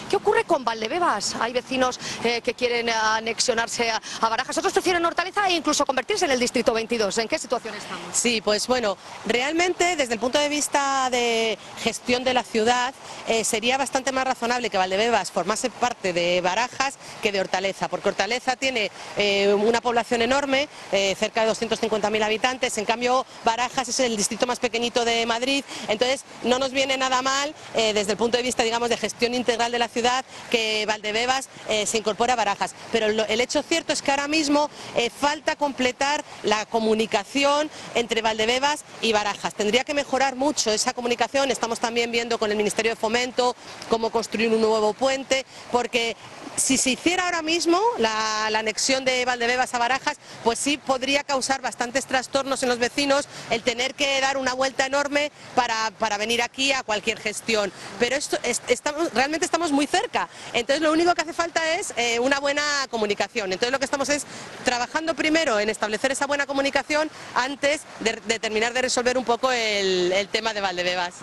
¿Qué ocurre con Valdebebas? Hay vecinos que quieren anexionarse a Barajas, otros prefieren Hortaleza e incluso convertirse en el distrito 22. ¿En qué situación estamos? Sí, pues bueno, realmente desde el punto de vista de gestión de la ciudad sería bastante más razonable que Valdebebas formase parte de Barajas que de Hortaleza, porque Hortaleza tiene una población enorme, cerca de 250.000 habitantes, en cambio Barajas es el distrito más pequeñito de Madrid, entonces no nos viene nada mal desde el punto de vista, digamos, de gestión integral de la ciudad que Valdebebas se incorpora a Barajas, pero el hecho cierto es que ahora mismo falta completar la comunicación entre Valdebebas y Barajas. Tendría que mejorar mucho esa comunicación. Estamos también viendo con el Ministerio de Fomento cómo construir un nuevo puente, porque si se hiciera ahora mismo la anexión de Valdebebas a Barajas, pues sí podría causar bastantes trastornos en los vecinos el tener que dar una vuelta enorme para venir aquí a cualquier gestión. Pero realmente estamos muy cerca, entonces lo único que hace falta es una buena comunicación. Entonces lo que estamos es trabajando primero en establecer esa buena comunicación antes de terminar de resolver un poco el tema de Valdebebas.